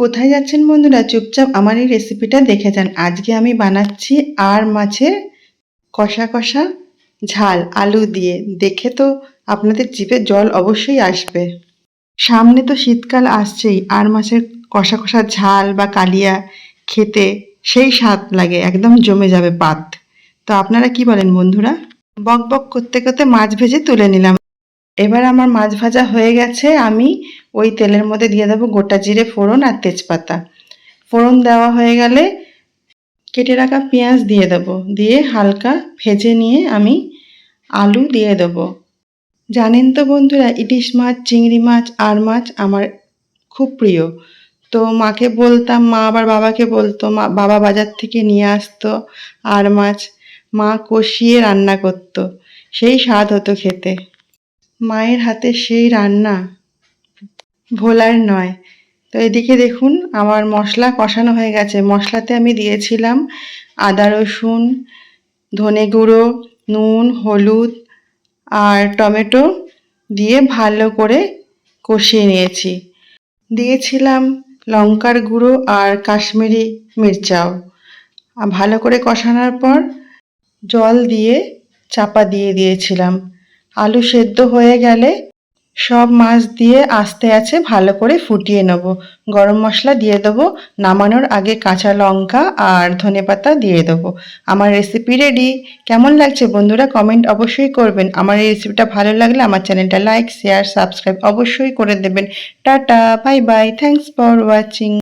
কোথায় যাচ্ছেন বন্ধুরা? চুপচাপ আমার এই রেসিপিটা দেখে যান। আজকে আমি বানাচ্ছি আর মাছের কষা কষা ঝাল আলু দিয়ে। দেখে তো আপনাদের জিভে জল অবশ্যই আসবে। সামনে তো শীতকাল আসছেই, আর মাছের কষা কষা ঝাল বা কালিয়া খেতে সেই স্বাদ লাগে, একদম জমে যাবে পাত। তো আপনারা কি বলেন বন্ধুরা? বক বক করতে করতে মাছ ভেজে তুলে নিলাম। এবার আমার মাছ ভাজা হয়ে গেছে। আমি ওই তেলের মধ্যে দিয়ে দেবো গোটা জিরে ফোড়ন আর তেজপাতা। ফোড়ন দেওয়া হয়ে গেলে কেটে রাখা পেঁয়াজ দিয়ে দেবো, দিয়ে হালকা ভেজে নিয়ে আমি আলু দিয়ে দেবো। জানেন তো বন্ধুরা, ইলিশ মাছ, চিংড়ি মাছ, আর মাছ আমার খুব প্রিয়। তো মাকে বলতাম, মা আবার বাবাকে বলতো, বাবা বাজার থেকে নিয়ে আসতো আর মাছ, মা কষিয়ে রান্না করতো, সেই স্বাদ হতো খেতে। মায়ের হাতে সেই রান্না ভোলার নয়। তো এদিকে দেখুন আমার মশলা কষানো হয়ে গেছে। মশলাতে আমি দিয়েছিলাম আদা রসুন, ধনে গুঁড়ো, নুন, হলুদ আর টমেটো দিয়ে ভালো করে কষিয়ে নিয়েছি। দিয়েছিলাম লঙ্কার গুঁড়ো আর কাশ্মীরি মির্চাও। ভালো করে কষানোর পর জল দিয়ে চাপা দিয়ে দিয়েছিলাম। আলু সেদ্ধ হয়ে গেলে সব মাছ দিয়ে আস্তে আস্তে ভালো করে ফুটিয়ে নেব। গরম মশলা দিয়ে দেবো, নামানোর আগে কাঁচা লঙ্কা আর ধনেপাতা দিয়ে দেবো। আমার রেসিপি রেডি। কেমন লাগছে বন্ধুরা? কমেন্ট অবশ্যই করবেন। আমার এই রেসিপিটা ভালো লাগলে আমার চ্যানেলটা লাইক, শেয়ার, সাবস্ক্রাইব অবশ্যই করে দেবেন। Tata, bye bye, thanks for watching.